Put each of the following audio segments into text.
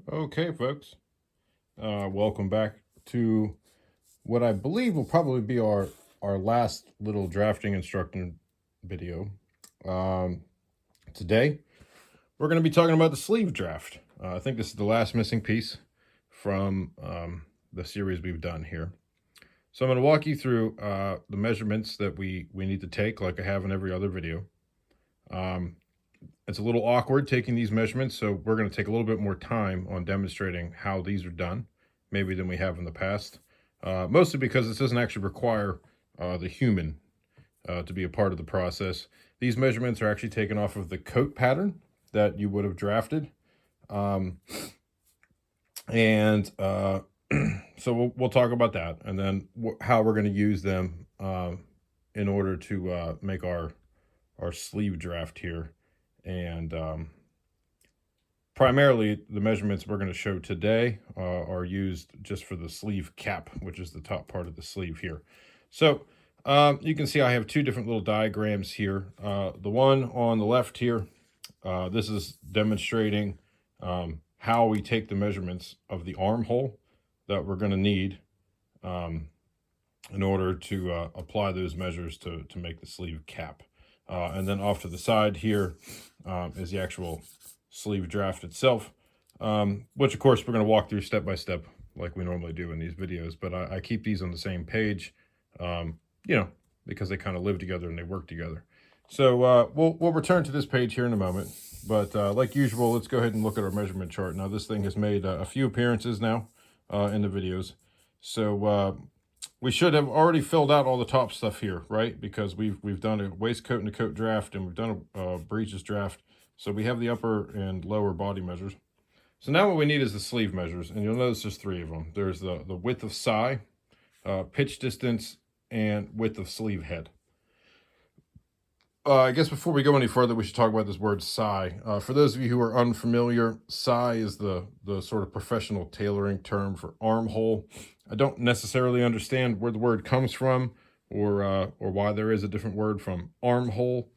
Okay, folks. Welcome back to what I believe will probably be our last little drafting instruction video. Um, Today, we're going to be talking about the sleeve draft. I think this is the last missing piece from the series we've done here. So I'm going to walk you through the measurements that we need to take, like I have in every other video. Um, it's a little awkward taking these measurements, so we're going to take a little bit more time on demonstrating how these are done, maybe than we have in the past. Mostly because this doesn't actually require the human to be a part of the process. These measurements are actually taken off of the coat pattern that you would have drafted. Um, and so we'll talk about that, and then how we're going to use them in order to make our sleeve draft here. And primarily, the measurements we're going to show today are used just for the sleeve cap, which is the top part of the sleeve here. So you can see I have two different little diagrams here. The one on the left here, this is demonstrating how we take the measurements of the armhole that we're going to need in order to apply those measures to make the sleeve cap. And then off to the side here is the actual sleeve draft itself, which of course we're going to walk through step by step like we normally do in these videos, but I keep these on the same page, because they kind of live together and they work together. So we'll return to this page here in a moment, but like usual, let's go ahead and look at our measurement chart. Now this thing has made a few appearances now in the videos, so we should have already filled out all the top stuff here, right? Because we've done a waistcoat and a coat draft, and we've done a breeches draft. So we have the upper and lower body measures. So now what we need is the sleeve measures, and you'll notice there's three of them. There's the width of sigh, pitch distance, and width of sleeve head. I guess before we go any further, we should talk about this word sigh. For those of you who are unfamiliar, sigh is the sort of professional tailoring term for armhole. I don't necessarily understand where the word comes from, or why there is a different word from armhole.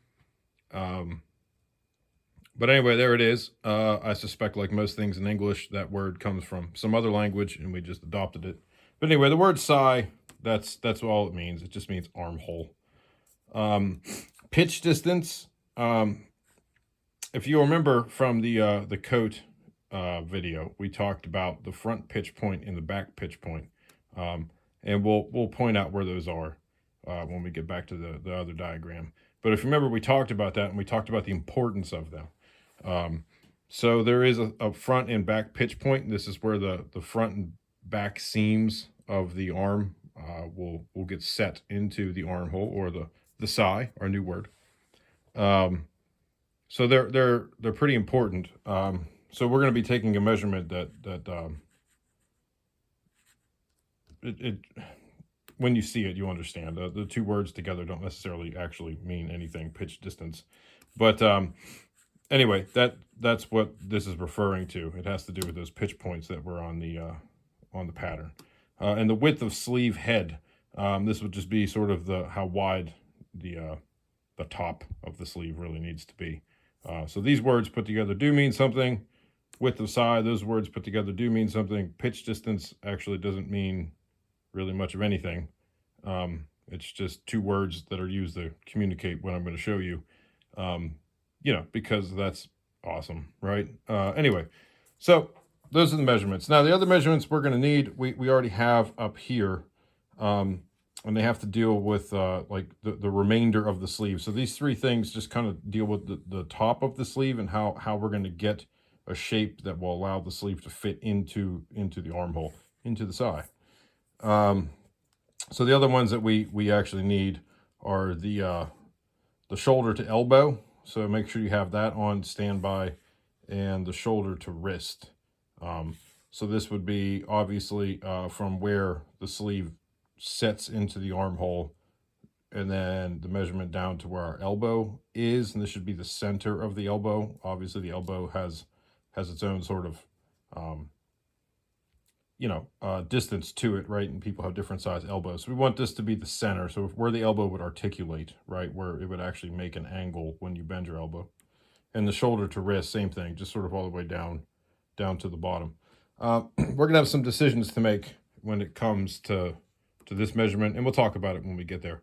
But anyway, there it is. I suspect, like most things in English, that word comes from some other language, and we just adopted it. But anyway, the word sigh, that's all it means. It just means armhole. Pitch distance. If you remember from the coat video, we talked about the front pitch point and the back pitch point, and we'll point out where those are when we get back to the other diagram. But if you remember, we talked about that, and we talked about the importance of them. So there is a front and back pitch point. This is where the front and back seams of the arm will get set into the armhole, or the sigh, our new word. So they're pretty important. So we're going to be taking a measurement that it when you see it, you understand. The two words together don't necessarily actually mean anything, pitch distance. But anyway, that's what this is referring to. It has to do with those pitch points that were on the pattern. And the width of sleeve head. This would just be sort of how wide the top of the sleeve really needs to be. So these words put together do mean something. Width of sigh, those words put together do mean something. Pitch distance actually doesn't mean really much of anything. It's just two words that are used to communicate what I'm going to show you, because that's awesome, right? Anyway, so those are the measurements. Now, the other measurements we're going to need, we already have up here, and they have to deal with like the remainder of the sleeve. So these three things just kind of deal with the top of the sleeve and how we're going to get a shape that will allow the sleeve to fit into the armhole, into the sigh. So the other ones that we actually need are the shoulder to elbow. So make sure you have that on standby, and the shoulder to wrist. So this would be obviously from where the sleeve sets into the armhole, and then the measurement down to where our elbow is, and this should be the center of the elbow. Obviously the elbow has its own sort of distance to it, right? And people have different size elbows. So we want this to be the center, so where the elbow would articulate, right, where it would actually make an angle when you bend your elbow. And the shoulder to wrist, same thing, just sort of all the way down down to the bottom. We're gonna have some decisions to make when it comes to this measurement, and we'll talk about it when we get there.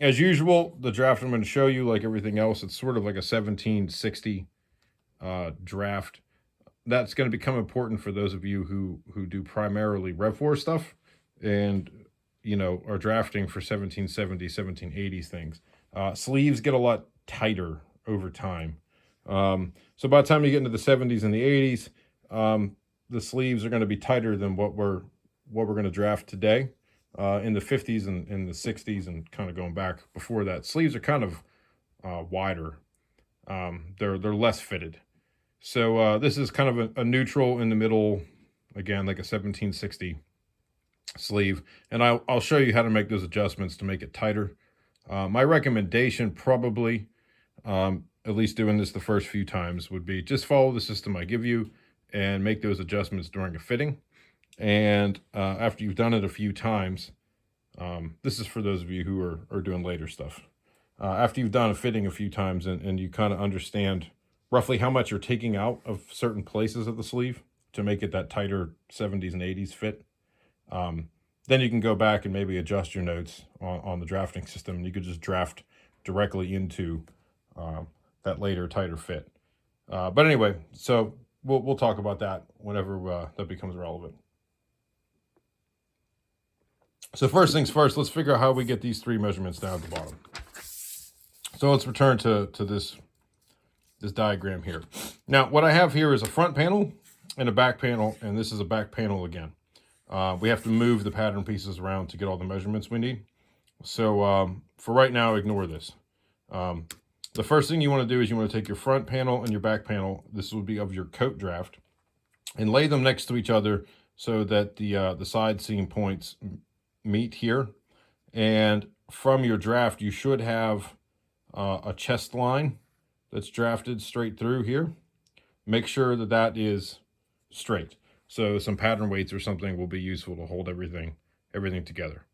As usual, the draft I'm going to show you, like everything else, it's sort of like a 1760 draft. That's going to become important for those of you who do primarily Rev4 stuff and are drafting for 1770, 1780s things. Sleeves get a lot tighter over time. So by the time you get into the 70s and the 80s, the sleeves are going to be tighter than what we're going to draft today. In the 50s and in the 60s and kind of going back before that, sleeves are kind of wider. They're less fitted. So this is kind of a neutral in the middle, again, like a 1760 sleeve. And I'll show you how to make those adjustments to make it tighter. My recommendation, probably, at least doing this the first few times, would be just follow the system I give you and make those adjustments during a fitting. And after you've done it a few times, this is for those of you who are doing later stuff. After you've done a fitting a few times and you kind of understand roughly how much you're taking out of certain places of the sleeve to make it that tighter 70s and 80s fit, then you can go back and maybe adjust your notes on the drafting system. And you could just draft directly into that later tighter fit. But anyway, so we'll talk about that whenever that becomes relevant. So first things first, let's figure out how we get these three measurements down at the bottom. So let's return to this diagram here. Now, what I have here is a front panel and a back panel, and this is a back panel again. We have to move the pattern pieces around to get all the measurements we need. So for right now, ignore this. The first thing you want to do is you want to take your front panel and your back panel, this will be of your coat draft, and lay them next to each other so that the side seam points meet here. And from your draft, you should have a chest line that's drafted straight through here. Make sure that that is straight. So some pattern weights or something will be useful to hold everything together.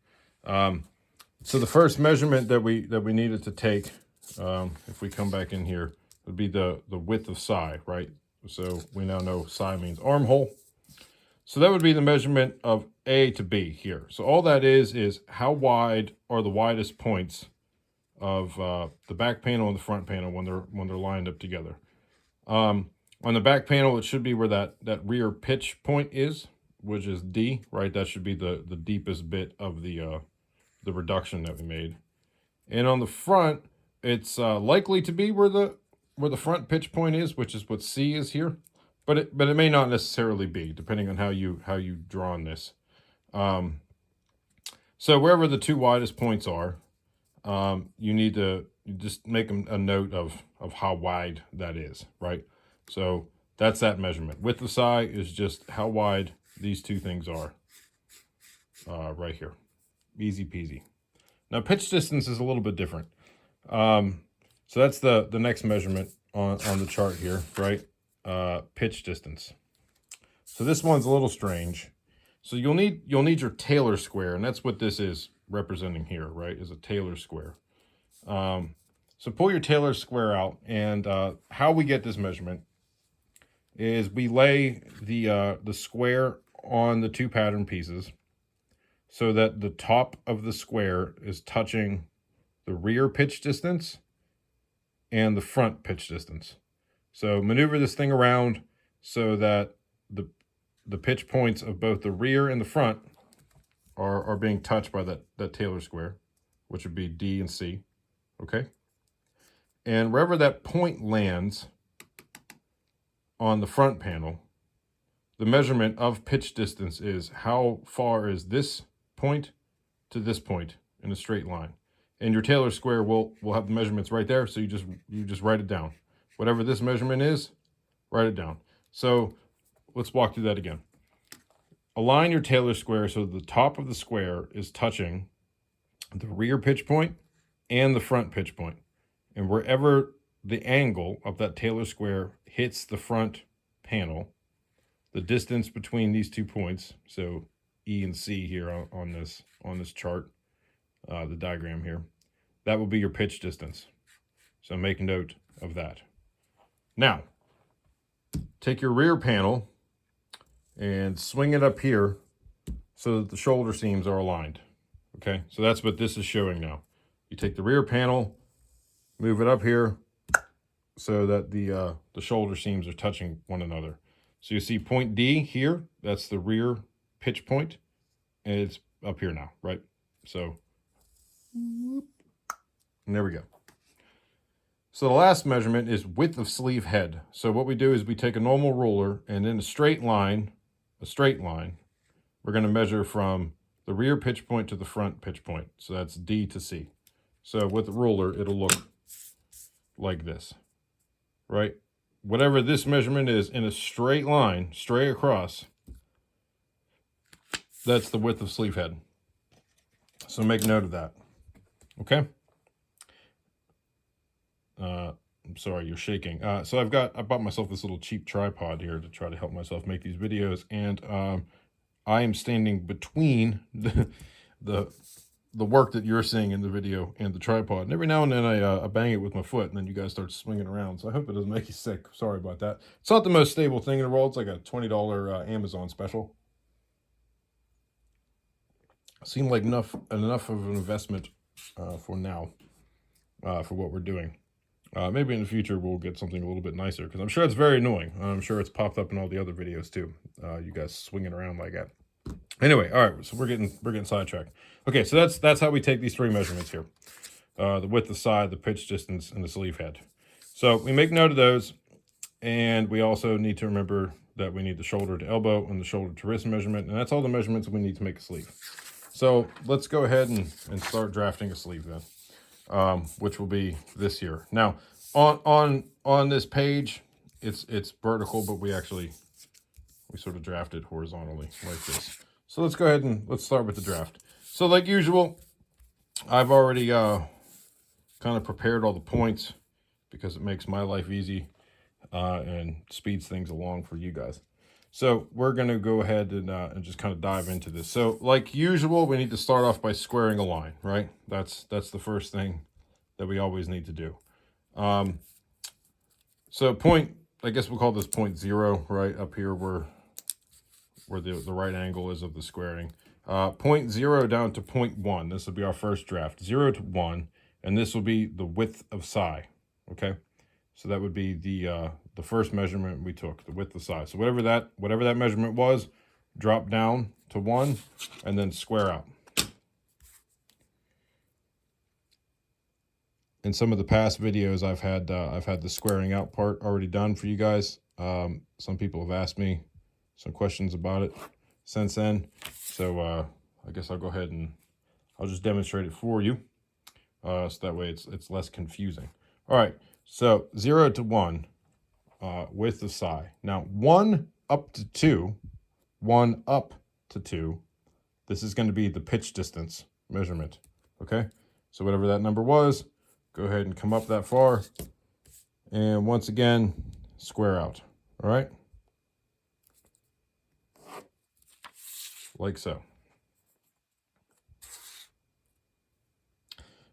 So the first measurement that we needed to take, if we come back in here, would be the width of side, right? So we now know side means armhole. So that would be the measurement of A to B here. So all that is how wide are the widest points of the back panel and the front panel when they're lined up together. On the back panel, it should be where that rear pitch point is, which is D, right? That should be the deepest bit of the reduction that we made. And on the front, it's likely to be where the front pitch point is, which is what C is here. But it may not necessarily be, depending on how you draw on this. So wherever the two widest points are, you need to just make a note of how wide that is, right? So that's that measurement. Width of side is just how wide these two things are, right here. Easy peasy. Now pitch distance is a little bit different. So that's the next measurement on the chart here, right? Pitch distance. So this one's a little strange. So you'll need your Taylor square, and that's what this is representing here, right? Is a Taylor square. So pull your Taylor square out, and how we get this measurement is we lay the square on the two pattern pieces so that the top of the square is touching the rear pitch distance and the front pitch distance. So maneuver this thing around so that the pitch points of both the rear and the front are being touched by that Taylor square, which would be D and C, okay? And wherever that point lands on the front panel, the measurement of pitch distance is how far is this point to this point in a straight line. And your Taylor square will have the measurements right there, so you just write it down. Whatever this measurement is, write it down. So let's walk through that again. Align your Taylor square so the top of the square is touching the rear pitch point and the front pitch point. And wherever the angle of that Taylor square hits the front panel, the distance between these 2 points, so E and C here on this chart, the diagram here, that will be your pitch distance. So make note of that. Now, take your rear panel and swing it up here so that the shoulder seams are aligned. Okay, so that's what this is showing now. You take the rear panel, move it up here so that the shoulder seams are touching one another. So you see point D here, that's the rear pitch point, and it's up here now, right? So, and there we go. So the last measurement is width of sleeve head. So what we do is we take a normal ruler and in a straight line, we're going to measure from the rear pitch point to the front pitch point. So that's D to C. So with the ruler, it'll look like this, right? Whatever this measurement is in a straight line, straight across, that's the width of sleeve head. So make note of that, okay? I'm sorry, you're shaking. So I bought myself this little cheap tripod here to try to help myself make these videos, and I am standing between the work that you're seeing in the video and the tripod. And every now and then I bang it with my foot, and then you guys start swinging around. So I hope it doesn't make you sick. Sorry about that. It's not the most stable thing in the world. It's like a $20 Amazon special. Seemed like enough of an investment for now, for what we're doing. Maybe in the future we'll get something a little bit nicer, because I'm sure it's very annoying. I'm sure it's popped up in all the other videos too. You guys swinging around like that. Anyway, all right, so we're getting sidetracked. Okay, so that's how we take these three measurements here. The width, the side, the pitch distance, and the sleeve head. So we make note of those, and we also need to remember that we need the shoulder to elbow and the shoulder to wrist measurement, and that's all the measurements we need to make a sleeve. So let's go ahead and start drafting a sleeve then, which will be this here. Now, on this page, it's vertical, but we sort of draft it horizontally like this. So let's go ahead and let's start with the draft. So like usual, I've already kind of prepared all the points because it makes my life easy and speeds things along for you guys. So we're going to go ahead and just kind of dive into this. So like usual, we need to start off by squaring a line, right? That's the first thing that we always need to do. So I guess we'll call this point 0, right up here where the right angle is of the squaring. Point 0 down to point 1. This will be our first draft, 0 to 1, and this will be the width of psi. Okay, so that would be the first measurement we took, the width of psi. So whatever that measurement was, drop down to 1, and then square out. In some of the past videos, I've had the squaring out part already done for you guys. Some people have asked me some questions about it since then, so I guess I'll go ahead and I'll just demonstrate it for you, so that way it's less confusing. All right, so 0 to 1, width of psi. Now 1 up to 2, 1 up to 2, this is going to be the pitch distance measurement. Okay, so whatever that number was, go ahead and come up that far, and once again, square out. All right, like so.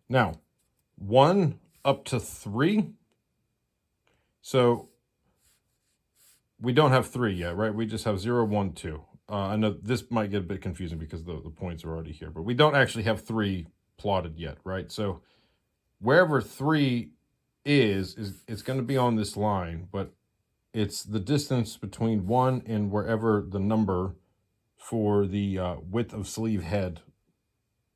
Now, 1 up to 3. So we don't have 3 yet, right? We just have 0, 1, 2. I know this might get a bit confusing because the points are already here, but we don't actually have 3 plotted yet, right? So wherever 3 is it's going to be on this line, but it's the distance between 1 and wherever the number for the width of sleeve head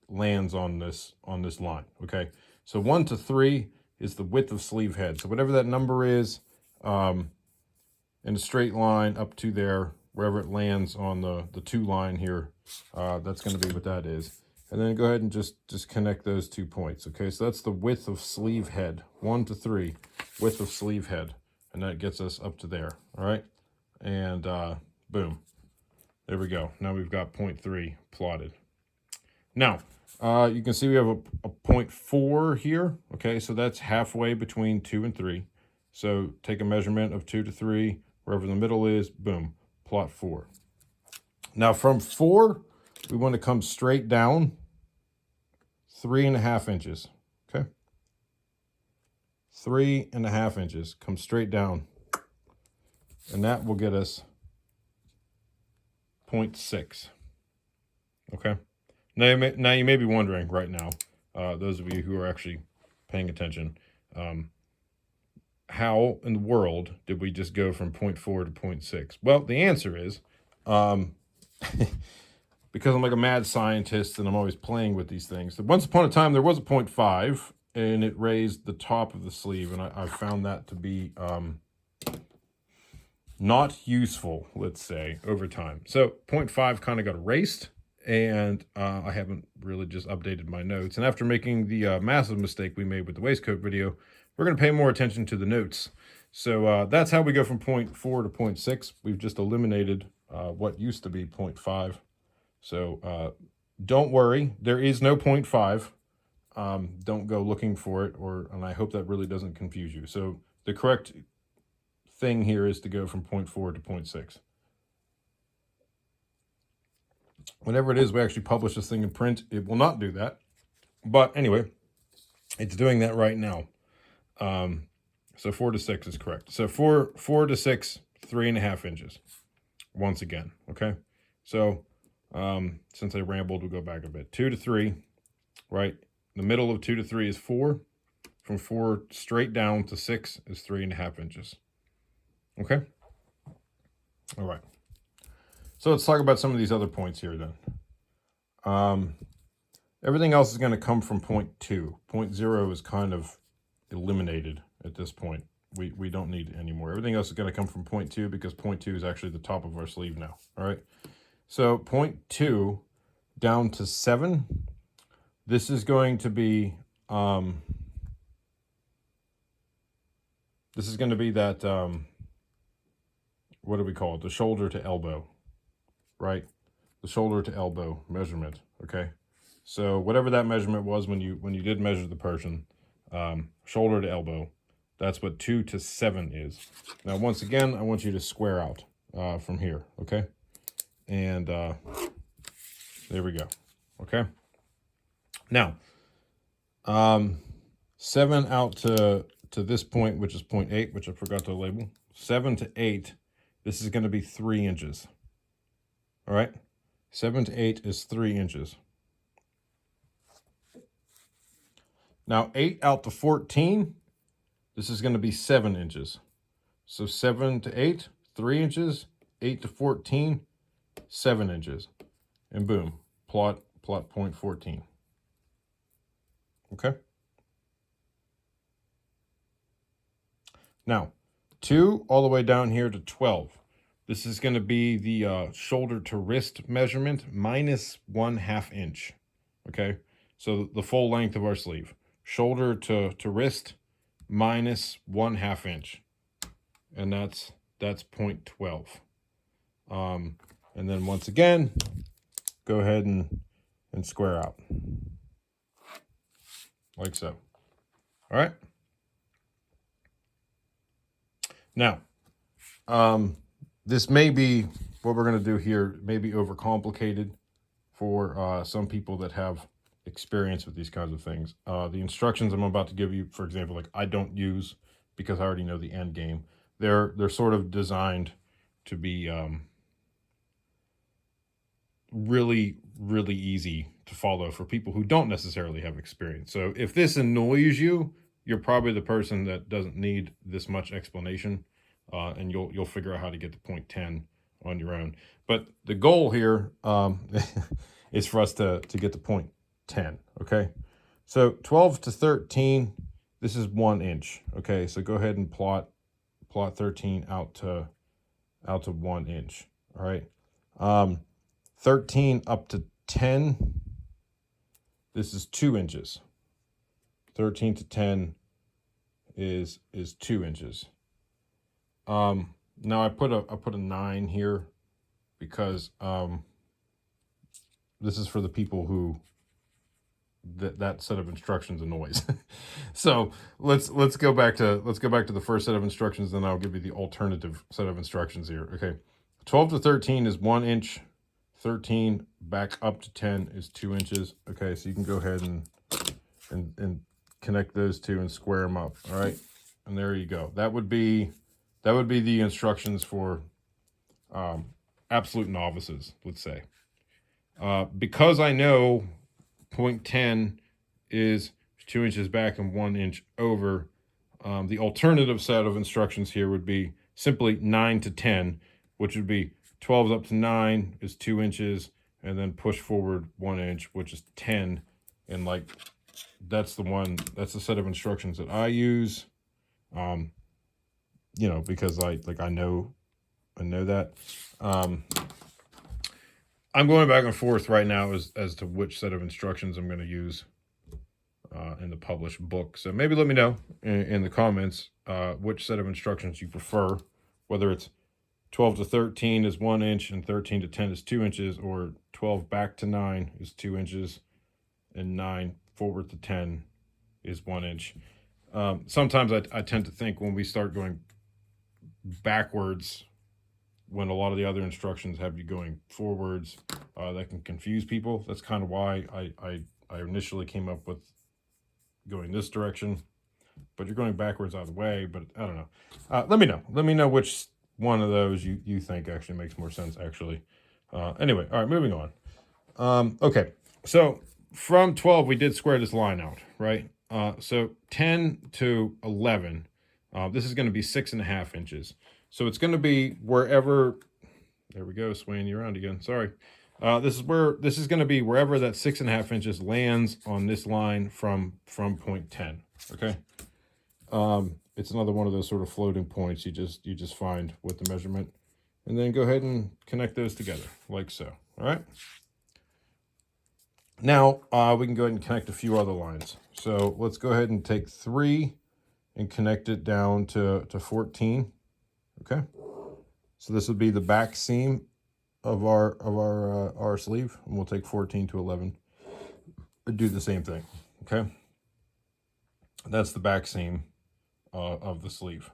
lands on this line. Okay, so 1 to 3 is the width of sleeve head. So whatever that number is, in a straight line up to there, wherever it lands on the 2 line here, that's going to be what that is. And then go ahead and just connect those 2 points. Okay, so that's the width of sleeve head, 1 to 3, width of sleeve head, and that gets us up to there. All right, and boom, there we go. Now we've got point 3 plotted. Now you can see we have a point 4 here. Okay, so that's halfway between 2 and 3. So take a measurement of 2 to 3, wherever the middle is, boom, plot 4. Now from 4, we want to come straight down 3.5 inches. Okay, 3.5 inches. Come straight down. and that will get us 0.6. Okay. Now you may be wondering right now, those of you who are actually paying attention, how in the world did we just go from 0.4 to 0.6? Well, the answer is because I'm like a mad scientist and I'm always playing with these things. Once upon a time, there was a 0.5 and it raised the top of the sleeve, and I found that to be not useful, let's say, over time. So 0.5 kind of got erased, and I haven't really just updated my notes. And after making the massive mistake we made with the waistcoat video, we're going to pay more attention to the notes. So that's how we go from 0.4 to 0.6. We've just eliminated what used to be 0.5. So don't worry, there is no 0.5. Don't go looking for it, and I hope that really doesn't confuse you. So the correct thing here is to go from 0.4 to 0.6. Whenever it is we actually publish this thing in print, it will not do that. But anyway, it's doing that right now. So 4 to 6 is correct. So 4 to 6, 3.5 inches. Once again, okay? So since I rambled, we'll go back a bit. 2 to 3, right? The middle of 2 to 3 is 4. From 4 straight down to 6 is 3.5 inches. Okay? All right. So let's talk about some of these other points here then. Everything else is going to come from 0.2. 0.0 is kind of eliminated at this point. We don't need it anymore. Everything else is going to come from 0.2 because 0.2 is actually the top of our sleeve now. All right. So 0.2 down to 7. This is going to be that what do we call it? The shoulder to elbow, right? The shoulder to elbow measurement. Okay. So whatever that measurement was when you did measure the person, shoulder to elbow, that's what 2 to 7 is. Now, once again, I want you to square out from here, okay? And there we go, okay? Now, 7 out to this point, which is 0.8, which I forgot to label. 7 to 8, this is going to be 3 inches, all right? 7 to 8 is 3 inches. Now, 8 out to 14, this is going to be 7 inches. So 7 to 8, 3 inches. 8 to 14, 7 inches. And boom, plot 0.14. Okay? Now, 2 all the way down here to 12. This is going to be the shoulder to wrist measurement minus 1/2 inch. Okay? So the full length of our sleeve. Shoulder to wrist minus 1/2 inch, and that's 0.12. And then once again, go ahead and square out like so. All right. Now, this may be what we're going to do here. May be overcomplicated for some people that have experience with these kinds of things. The instructions I'm about to give you, for example, like I don't use because I already know the end game. They're sort of designed to be really, really easy to follow for people who don't necessarily have experience. So if this annoys you, you're probably the person that doesn't need this much explanation, and you'll figure out how to get to 0.10 on your own. But the goal here is for us to get to 0.10, okay? So 12 to 13, this is 1 inch, okay? So go ahead and plot 13 out to 1 inch, all right? 13 up to 10, this is 2 inches. 13 to 10 is 2 inches. Now I put a 9 here because this is for the people who that set of instructions annoys. So let's go back to the first set of instructions, then I'll give you the alternative set of instructions here. Okay, 12 to 13 is 1 inch. 13 back up to 10 is 2 inches. Okay, so you can go ahead and connect those two and square them up. All right, and there you go. That would be That would be the instructions for absolute novices, let's say. Because I know point 10 is 2 inches back and 1 inch over, the alternative set of instructions here would be simply 9 to 10, which would be 12 up to 9 is 2 inches, and then push forward 1 inch, which is 10. And like, that's the set of instructions that I use. You know, because I know that. I'm going back and forth right now as to which set of instructions I'm going to use in the published book. So maybe let me know in the comments which set of instructions you prefer, whether it's 12 to 13 is 1 inch and 13 to 10 is 2 inches, or 12 back to 9 is 2 inches and 9 forward to 10 is 1 inch. Sometimes I tend to think when we start going backwards, when a lot of the other instructions have you going forwards, that can confuse people. That's kind of why I initially came up with going this direction, but you're going backwards either way. But I don't know. Let me know which one of those you think actually makes more sense actually. Anyway, all right, moving on. Okay, so from 12 we did square this line out, right? So 10 to 11, this is going to be 6.5 inches. So it's going to be wherever, there we go, swaying you around again, sorry. This is going to be wherever that 6.5 inches lands on this line from point 10, okay? It's another one of those sort of floating points. You just find with the measurement, and then go ahead and connect those together like so, all right? Now, we can go ahead and connect a few other lines. So let's go ahead and take 3 and connect it down to 14. Okay, so this would be the back seam of our sleeve, and we'll take 14 to 11 and do the same thing. Okay, that's the back seam of the sleeve.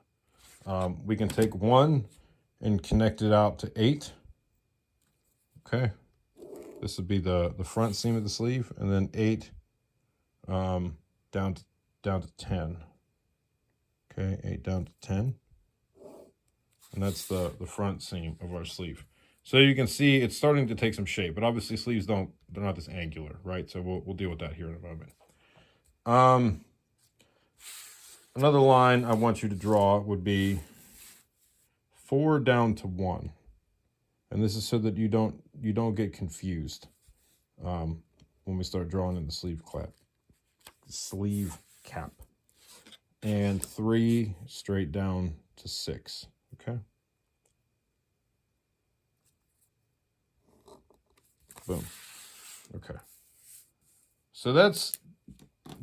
We can take 1 and connect it out to 8. Okay, this would be the front seam of the sleeve, and then 8 down to 10. Okay, 8 down to 10. And that's the front seam of our sleeve. So you can see it's starting to take some shape, but obviously sleeves they're not this angular, right? So we'll deal with that here in a moment. Another line I want you to draw would be 4 down to 1. And this is so that you don't get confused when we start drawing in the sleeve cap. And 3 straight down to 6. Okay. Boom. Okay. So that's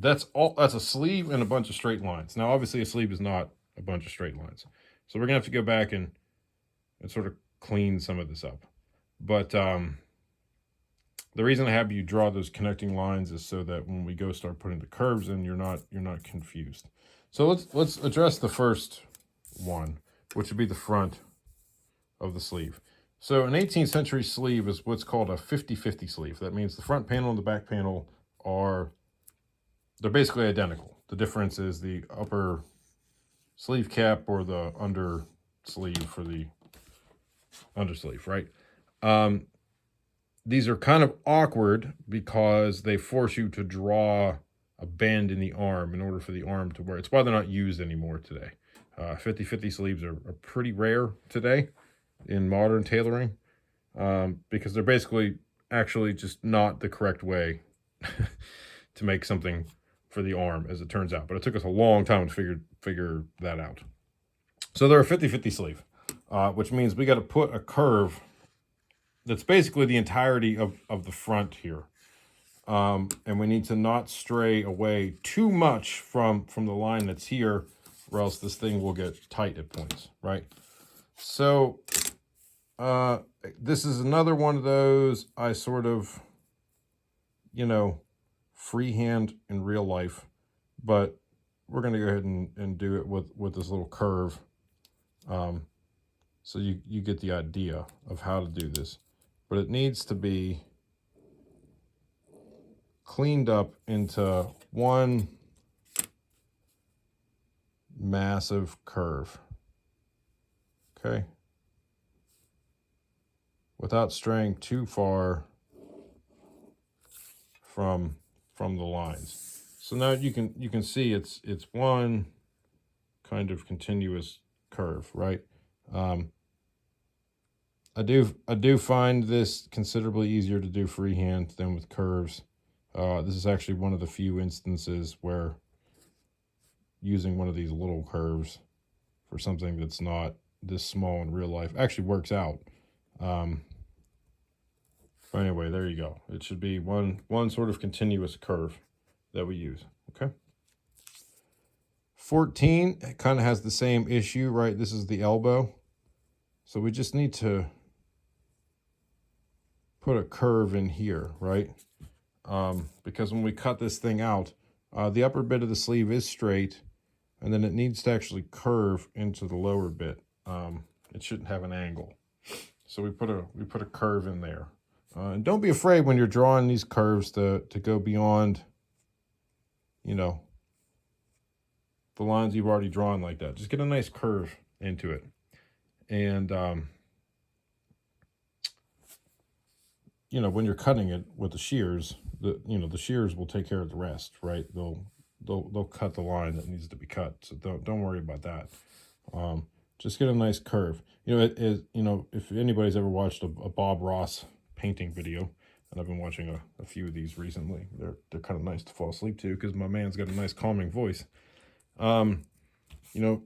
a sleeve and a bunch of straight lines. Now, obviously, a sleeve is not a bunch of straight lines. So we're gonna have to go back and sort of clean some of this up. But the reason I have you draw those connecting lines is so that when we go start putting the curves in, you're not confused. So let's address the first one, which would be the front of the sleeve. So an 18th century sleeve is what's called a 50-50 sleeve. That means the front panel and the back panel they're basically identical. The difference is the upper sleeve cap or the under sleeve for the undersleeve, right? These are kind of awkward because they force you to draw a bend in the arm in order for the arm to wear. It's why they're not used anymore today. 50-50 sleeves are pretty rare today in modern tailoring because they're basically actually just not the correct way to make something for the arm, as it turns out. But it took us a long time to figure that out. So they're a 50-50 sleeve, which means we got to put a curve that's basically the entirety of the front here. And we need to not stray away too much from the line that's here, or else this thing will get tight at points, right? So this is another one of those I sort of, freehand in real life, but we're going to go ahead and do it with this little curve. So you get the idea of how to do this, but it needs to be cleaned up into one massive curve. Okay. Without straying too far from the lines. So now you can see it's one kind of continuous curve, right? I do find this considerably easier to do freehand than with curves. This is actually one of the few instances where using one of these little curves for something that's not this small in real life actually works out. But anyway, there you go. It should be one sort of continuous curve that we use, okay? 14 kind of has the same issue, right? This is the elbow. So we just need to put a curve in here, right? Because when we cut this thing out, the upper bit of the sleeve is straight, and then it needs to actually curve into the lower bit. It shouldn't have an angle. So we put a curve in there. And don't be afraid when you're drawing these curves to go beyond, you know, the lines you've already drawn like that. Just get a nice curve into it. And, you know, when you're cutting it with the shears, the shears will take care of the rest, right? They'll cut the line that needs to be cut. So don't worry about that. Just get a nice curve. You know, if anybody's ever watched a Bob Ross painting video, and I've been watching a few of these recently. They're kind of nice to fall asleep to because my man's got a nice calming voice. You know,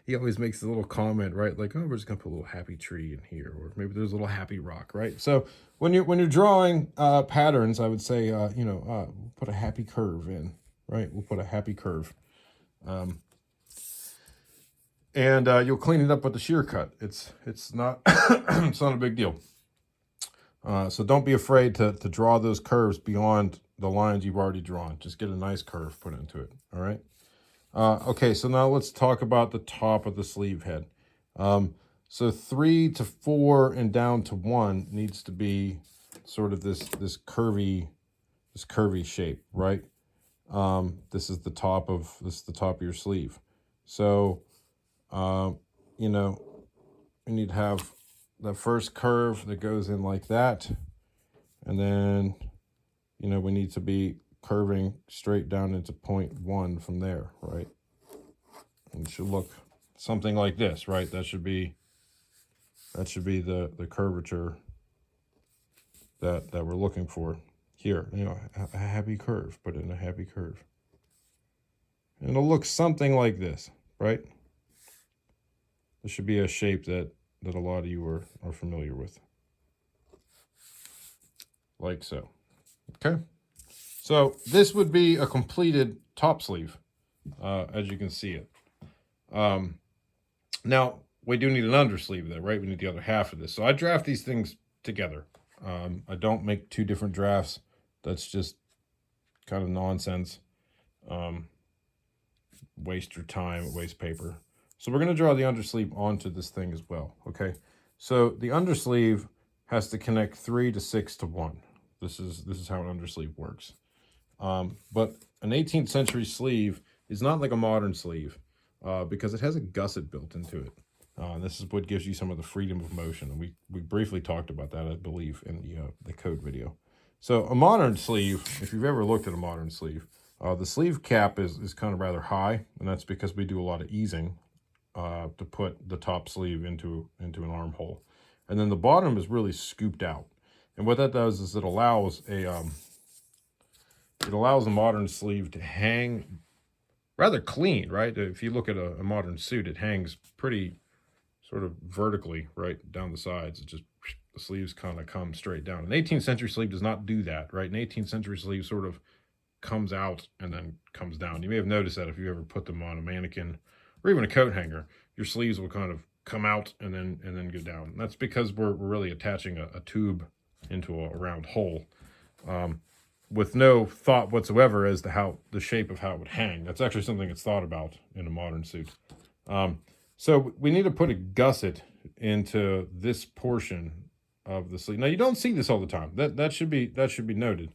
he always makes a little comment, right? Like, oh, we're just gonna put a little happy tree in here, or maybe there's a little happy rock, right? So when you're drawing patterns, I would say, you know, we'll put a happy curve in, right? We'll put a happy curve. And you'll clean it up with the shear cut. It's not it's not a big deal. So don't be afraid to draw those curves beyond the lines you've already drawn. Just get a nice curve put into it, all right? Okay, so now let's talk about the top of the sleeve head. So 3 to 4 and down to 1 needs to be sort of this curvy shape, right? This is the top of your sleeve. So you know, we need to have the first curve that goes in like that, and then, you know, we need to be curving straight down into 0.1 from there, right? And it should look something like this, right? That should be the curvature that we're looking for here. You know, a happy curve, put in a happy curve. And it'll look something like this, right? This should be a shape that a lot of you are familiar with. Like so. Okay? So this would be a completed top sleeve, as you can see it. Now, we do need an undersleeve there, right? We need the other half of this. So I draft these things together. I don't make two different drafts. That's just kind of nonsense. Waste your time, waste paper. So we're going to draw the undersleeve onto this thing as well, okay? So the undersleeve has to connect 3 to 6 to 1. This is how an undersleeve works. But an 18th century sleeve is not like a modern sleeve because it has a gusset built into it. This is what gives you some of the freedom of motion. And we briefly talked about that, I believe, in the code video. So a modern sleeve, if you've ever looked at a modern sleeve, the sleeve cap is kind of rather high, and that's because we do a lot of easing to put the top sleeve into an armhole. And then the bottom is really scooped out. And what that does is it allows a modern sleeve to hang rather clean, right? If you look at a modern suit, it hangs pretty sort of vertically, right, down the sides. It just, the sleeves kind of come straight down. An 18th century sleeve does not do that, right? An 18th century sleeve sort of comes out and then comes down. You may have noticed that if you ever put them on a mannequin or even a coat hanger, your sleeves will kind of come out and then go down. And that's because we're really attaching a tube into a round hole with no thought whatsoever as to how the shape of how it would hang. That's actually something that's thought about in a modern suit. So we need to put a gusset into this portion of the sleeve. Now you don't see this all the time. That should be noted.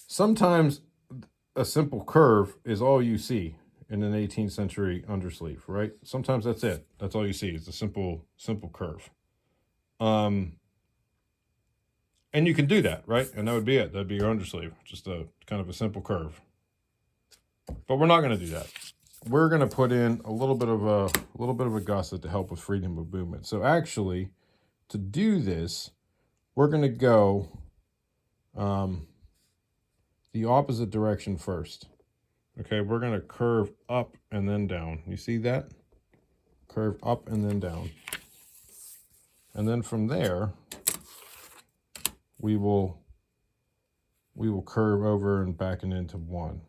Sometimes a simple curve is all you see, in an 18th century undersleeve, right? Sometimes that's it. That's all you see. It's a simple curve. And you can do that, right? And that would be it. That'd be your undersleeve, just a kind of a simple curve. But we're not going to do that. We're going to put in a little bit of a gusset to help with freedom of movement. So actually, to do this, we're going to go the opposite direction first. Okay, we're going to curve up and then down. You see that? Curve up and then down. And then from there, we will curve over and back and into 1.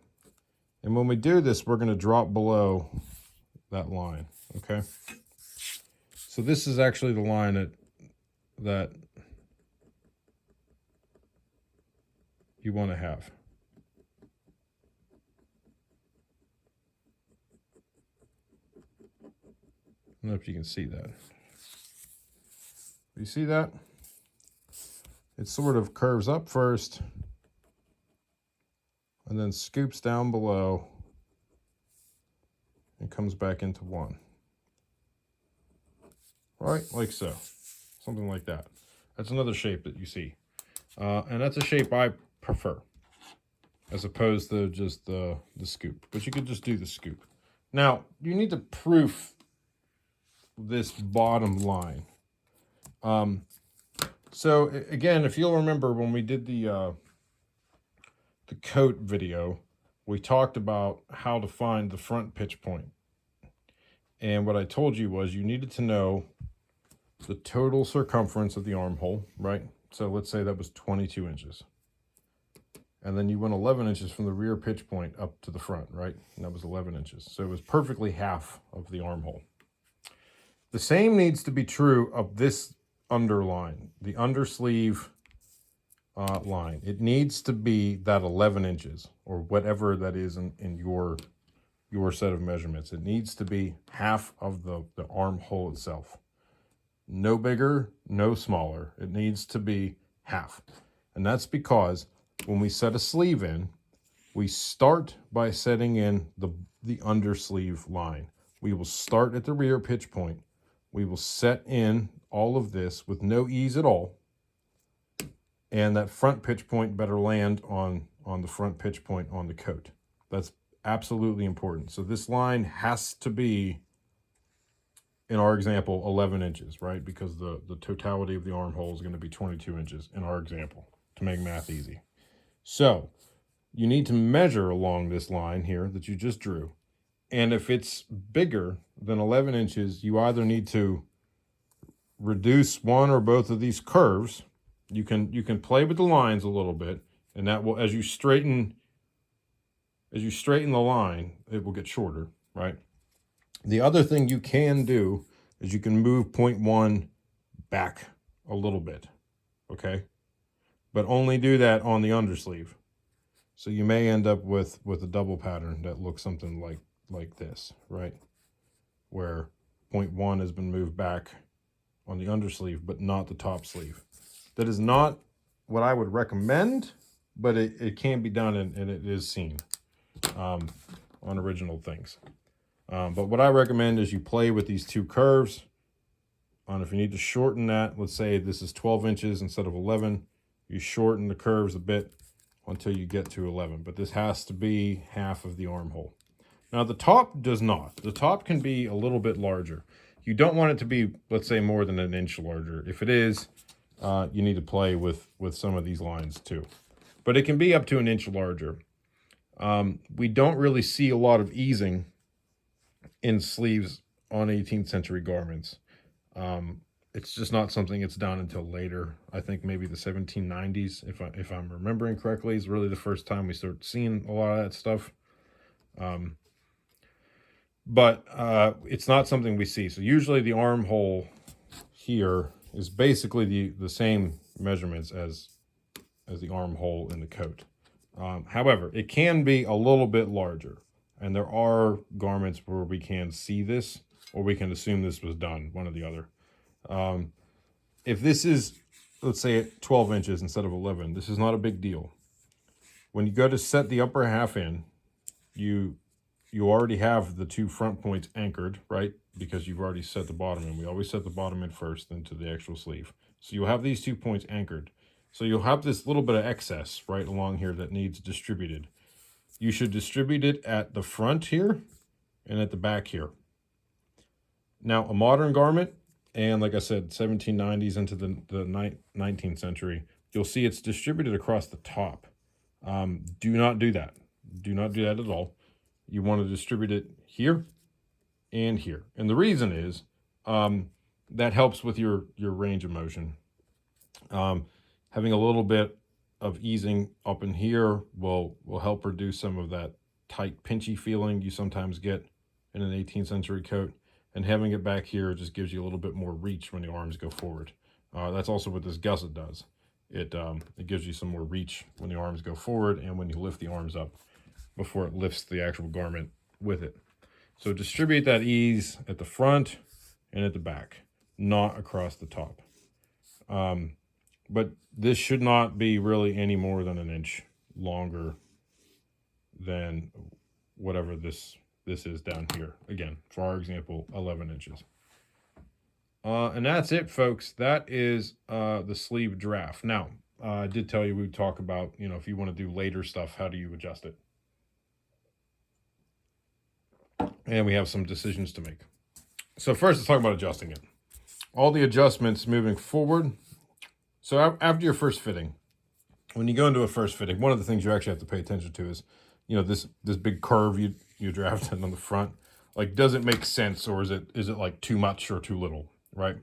And when we do this, we're going to drop below that line, okay? So this is actually the line that you want to have. I don't know if you can see that. You see that? It sort of curves up first and then scoops down below and comes back into 1. Right, like so. Something like that. That's another shape that you see. And that's a shape I prefer, as opposed to just the scoop. But you could just do the scoop. Now, you need to proof this bottom line. So again, if you'll remember when we did the coat video, we talked about how to find the front pitch point. And what I told you was you needed to know the total circumference of the armhole, right? So let's say that was 22 inches. And then you went 11 inches from the rear pitch point up to the front, right? And that was 11 inches. So it was perfectly half of the armhole. The same needs to be true of this underline, the undersleeve line. It needs to be that 11 inches or whatever that is in your set of measurements. It needs to be half of the armhole itself. No bigger, no smaller. It needs to be half. And that's because when we set a sleeve in, we start by setting in the undersleeve line. We will start at the rear pitch point. We will set in all of this with no ease at all. And that front pitch point better land on the front pitch point on the coat. That's absolutely important. So this line has to be, in our example, 11 inches, right? Because the totality of the armhole is going to be 22 inches in our example, to make math easy. So you need to measure along this line here that you just drew. And if it's bigger than 11 inches, you either need to reduce one or both of these curves. You can play with the lines a little bit, and that will, as you straighten the line, it will get shorter, right? The other thing you can do is you can move 0.1 back a little bit, okay? But only do that on the undersleeve. So you may end up with a double pattern that looks something like this, right? Where 0.1 has been moved back on the undersleeve, but not the top sleeve. That is not what I would recommend, but it can be done and it is seen on original things. But what I recommend is you play with these two curves. And if you need to shorten that, let's say this is 12 inches instead of 11, you shorten the curves a bit until you get to 11. But this has to be half of the armhole. Now the top does not. The top can be a little bit larger. You don't want it to be, let's say, more than an inch larger. If it is, you need to play with some of these lines too. But it can be up to an inch larger. We don't really see a lot of easing in sleeves on 18th century garments. It's just not something that's done until later. I think maybe the 1790s, if I'm remembering correctly, is really the first time we start seeing a lot of that stuff. But it's not something we see. So usually the armhole here is basically the same measurements as the armhole in the coat. However, it can be a little bit larger. And there are garments where we can see this, or we can assume this was done, one or the other. If this is, let's say, 12 inches instead of 11, this is not a big deal. When you go to set the upper half in, you you already have the two front points anchored, right? Because you've already set the bottom in. We always set the bottom in first, then to the actual sleeve. So you'll have these 2 points anchored. So you'll have this little bit of excess right along here that needs distributed. You should distribute it at the front here and at the back here. Now, a modern garment, and like I said, 1790s into the 19th century, you'll see it's distributed across the top. Do not do that. Do not do that at all. You want to distribute it here and here. And the reason is that helps with your range of motion. Having a little bit of easing up in here will help reduce some of that tight, pinchy feeling you sometimes get in an 18th century coat. And having it back here just gives you a little bit more reach when the arms go forward. That's also what this gusset does. It gives you some more reach when the arms go forward and when you lift the arms up before it lifts the actual garment with it. So distribute that ease at the front and at the back, not across the top. But this should not be really any more than an inch longer than whatever this is down here. Again, for our example, 11 inches. And that's it, folks. That is the sleeve draft. Now, I did tell you we would talk about, if you want to do later stuff, how do you adjust it? And we have some decisions to make. So first, let's talk about adjusting it. All the adjustments moving forward. So after your first fitting, when you go into a first fitting, one of the things you actually have to pay attention to is, this big curve you drafted on the front. Like, does it make sense, or is it like too much or too little, right?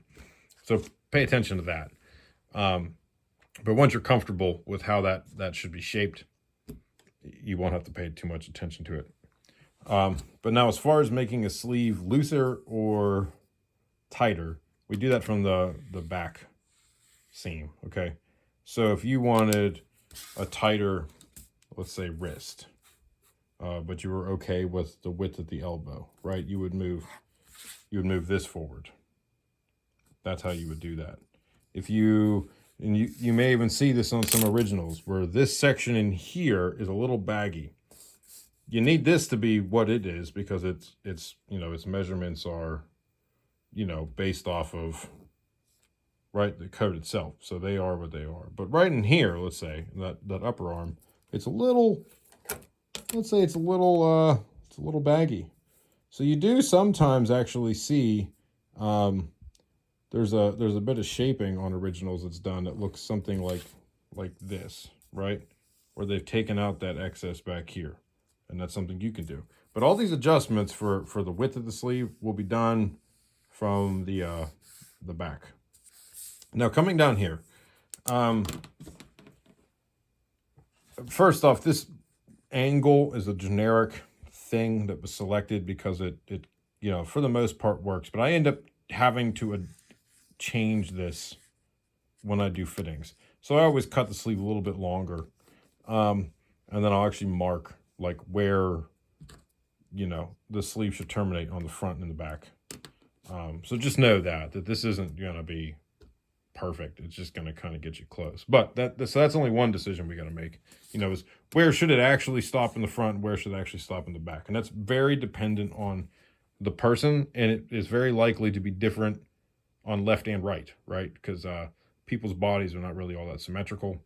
So pay attention to that. But once you're comfortable with how that should be shaped, you won't have to pay too much attention to it. But now, as far as making a sleeve looser or tighter, we do that from the back seam, okay? So if you wanted a tighter, let's say, wrist, but you were okay with the width at the elbow, right? You would move this forward. That's how you would do that. If you may even see this on some originals where this section in here is a little baggy. You need this to be what it is because its measurements are, based off of, right, the coat itself. So they are what they are. But right in here, let's say that upper arm, it's a little baggy. So you do sometimes actually see there's a bit of shaping on originals that's done that looks something like this, right? Where they've taken out that excess back here. And that's something you can do. But all these adjustments for the width of the sleeve will be done from the back. Now, coming down here, first off, this angle is a generic thing that was selected because it for the most part works. But I end up having to change this when I do fittings. So I always cut the sleeve a little bit longer, and then I'll actually mark like where the sleeve should terminate on the front and the back. So just know that this isn't going to be perfect. It's just going to kind of get you close. But so that's only one decision we got to make, is where should it actually stop in the front, where should it actually stop in the back? And that's very dependent on the person, and it is very likely to be different on left and right, because people's bodies are not really all that symmetrical.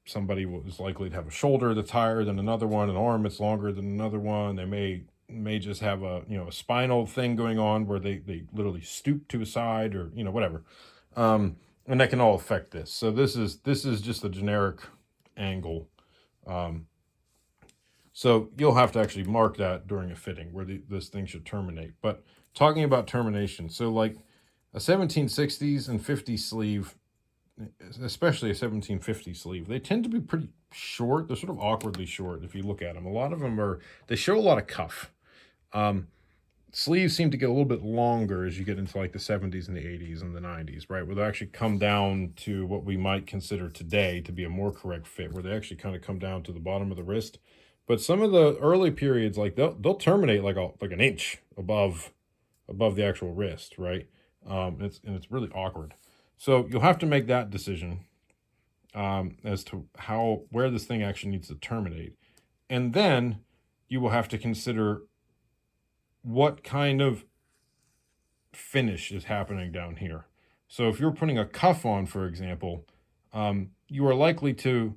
Somebody is likely to have a shoulder that's higher than another one, an arm that's longer than another one. They may just have a spinal thing going on where they literally stoop to a side or whatever, and that can all affect this. So this is just a generic angle. So you'll have to actually mark that during a fitting where this thing should terminate. But talking about termination, so like a 1760s and 50s sleeve, especially a 1750 sleeve, they tend to be pretty short. They're sort of awkwardly short if you look at them. A lot of them they show a lot of cuff. Sleeves seem to get a little bit longer as you get into like the 70s and the 80s and the 90s, right? Where they actually come down to what we might consider today to be a more correct fit, where they actually kind of come down to the bottom of the wrist. But some of the early periods, like they'll terminate like an inch above the actual wrist, right? It's really awkward. So you'll have to make that decision as to where this thing actually needs to terminate. And then you will have to consider what kind of finish is happening down here. So if you're putting a cuff on, for example, you are likely to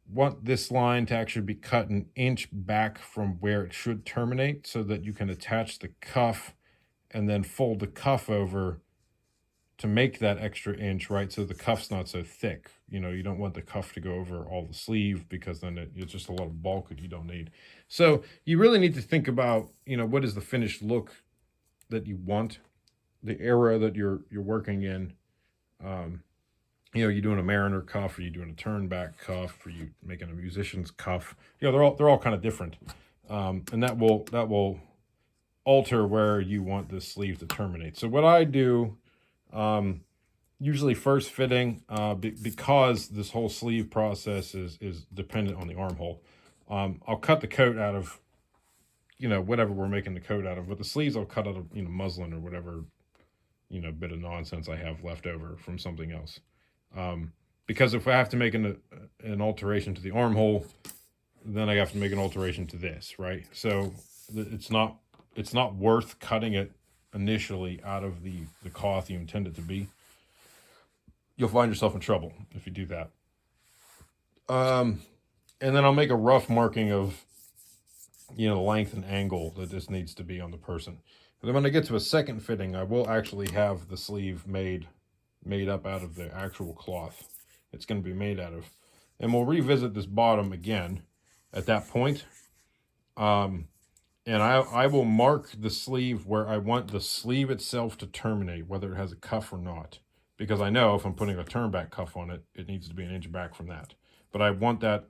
want this line to actually be cut an inch back from where it should terminate so that you can attach the cuff and then fold the cuff over to make that extra inch, right? So the cuff's not so thick. You know, you don't want the cuff to go over all the sleeve because then it's just a lot of bulk that you don't need. So you really need to think about, you know, what is the finished look that you want, the era that you're working in. You know, you're doing a mariner cuff, or you doing a turn back cuff, or you making a musician's cuff. You know, they're all kind of different, and that will alter where you want the sleeve to terminate. So what I do, usually first fitting, because this whole sleeve process is dependent on the armhole. I'll cut the coat out of, you know, whatever we're making the coat out of, but the sleeves I'll cut out of, you know, muslin or whatever, you know, bit of nonsense I have left over from something else. Because if I have to make an alteration to the armhole, then I have to make an alteration to this, right? So it's not worth cutting it initially out of the cloth you intend it to be. You'll find yourself in trouble if you do that. And then I'll make a rough marking of, you know, the length and angle that this needs to be on the person. And then when I get to a second fitting, I will actually have the sleeve made up out of the actual cloth it's going to be made out of. And we'll revisit this bottom again at that point. And I will mark the sleeve where I want the sleeve itself to terminate, whether it has a cuff or not. Because I know if I'm putting a turn back cuff on it, it needs to be an inch back from that. But I want that,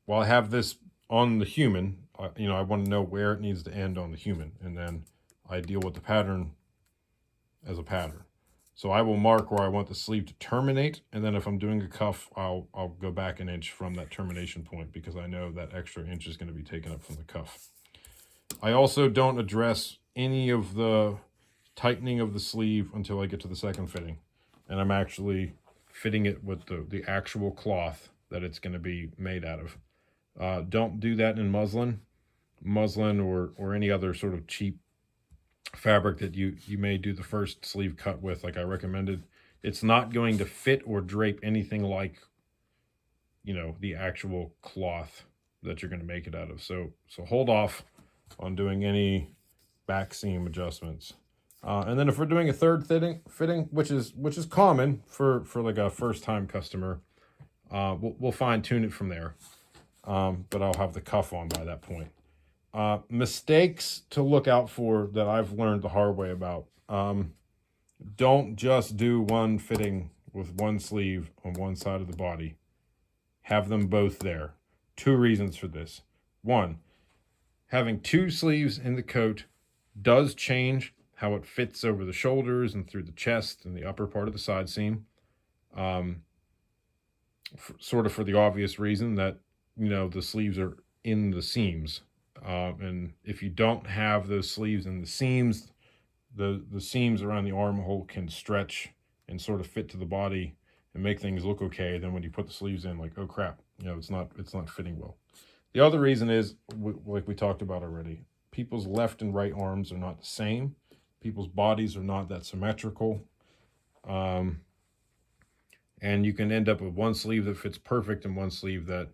while I have this on the human, you know, I want to know where it needs to end on the human. And then I deal with the pattern as a pattern. So I will mark where I want the sleeve to terminate, and then if I'm doing a cuff, I'll go back an inch from that termination point because I know that extra inch is going to be taken up from the cuff. I also don't address any of the tightening of the sleeve until I get to the second fitting, and I'm actually fitting it with the actual cloth that it's going to be made out of. Don't do that in muslin or any other sort of cheap fabric that you may do the first sleeve cut with, like I recommended. It's not going to fit or drape anything like, you know, the actual cloth that you're going to make it out of. So hold off on doing any back seam adjustments. And then if we're doing a third fitting, which is common for like a first time customer, we'll fine tune it from there. But I'll have the cuff on by that point. Mistakes to look out for that I've learned the hard way about. Don't just do one fitting with one sleeve on one side of the body. Have them both there. Two reasons for this. One, having two sleeves in the coat does change how it fits over the shoulders and through the chest and the upper part of the side seam. Sort of for the obvious reason that, you know, the sleeves are in the seams. And if you don't have those sleeves in the seams, the seams around the armhole can stretch and sort of fit to the body and make things look okay. Then when you put the sleeves in, like, oh crap, you know, it's not fitting well. The other reason is, like we talked about already, people's left and right arms are not the same. People's bodies are not that symmetrical. And you can end up with one sleeve that fits perfect and one sleeve that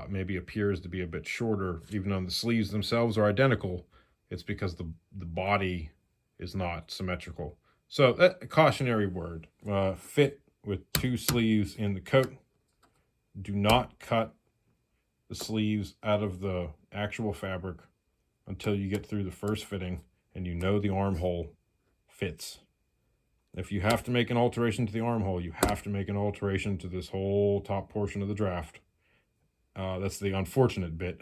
maybe appears to be a bit shorter, even though the sleeves themselves are identical. It's because the body is not symmetrical. So a cautionary word, fit with two sleeves in the coat. Do not cut the sleeves out of the actual fabric until you get through the first fitting and you know the armhole fits. If you have to make an alteration to the armhole, you have to make an alteration to this whole top portion of the draft. That's the unfortunate bit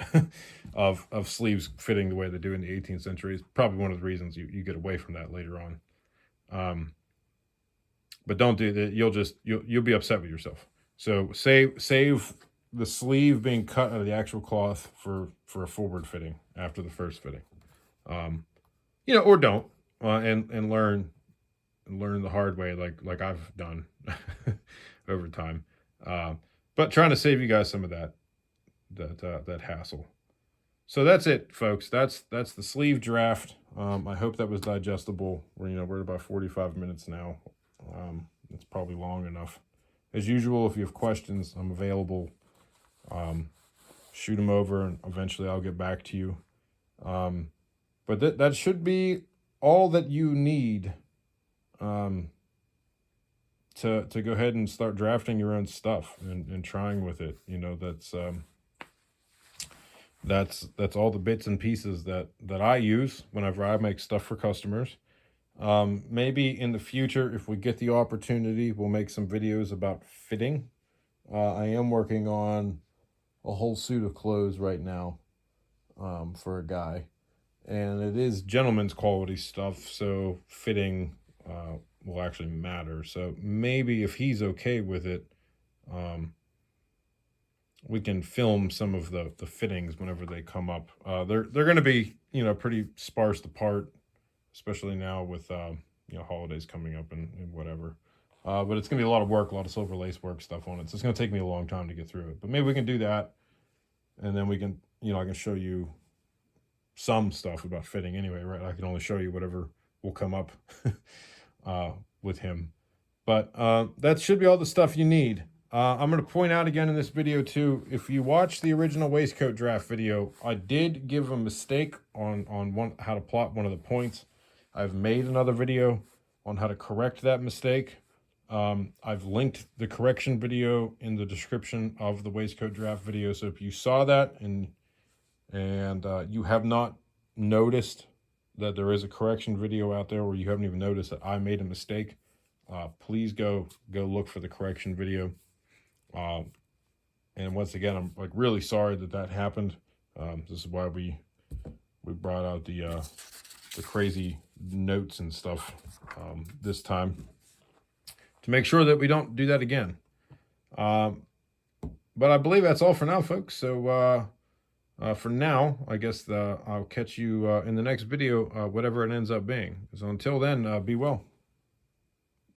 of sleeves fitting the way they do in the 18th century. It's probably one of the reasons you get away from that later on. But don't do that. You'll be upset with yourself. So save the sleeve being cut out of the actual cloth for a forward fitting after the first fitting. You know, or don't, and learn the hard way, like I've done over time. But trying to save you guys some of that hassle. So that's it, folks. That's the sleeve draft. I hope that was digestible. We're at about 45 minutes now. It's probably long enough. As usual, if you have questions, I'm available. Shoot them over, and eventually I'll get back to you. But that should be all that you need to go ahead and start drafting your own stuff and trying with it. That's all the bits and pieces that I use whenever I make stuff for customers. Maybe in the future, if we get the opportunity, we'll make some videos about fitting. I am working on a whole suit of clothes right now for a guy, and it is gentleman's quality stuff, so fitting will actually matter. So maybe if he's okay with it, we can film some of the fittings whenever they come up. They're going to be pretty sparse apart, especially now with holidays coming up and whatever. But it's gonna be a lot of work, a lot of silver lace work stuff on it. So it's gonna take me a long time to get through it. But maybe we can do that, and then we can I can show you some stuff about fitting anyway, right? I can only show you whatever will come up with him. But that should be all the stuff you need. I'm going to point out again in this video too, if you watch the original waistcoat draft video, I did give a mistake on how to plot one of the points. I've made another video on how to correct that mistake. I've linked the correction video in the description of the waistcoat draft video. So if you saw that and you have not noticed that there is a correction video out there, or you haven't even noticed that I made a mistake, please go look for the correction video. And once again, I'm really sorry that happened. This is why we brought out the crazy notes and stuff this time, to make sure that we don't do that again. But I believe that's all for now, folks. So for now, I guess I'll catch you in the next video, whatever it ends up being. So until then, be well.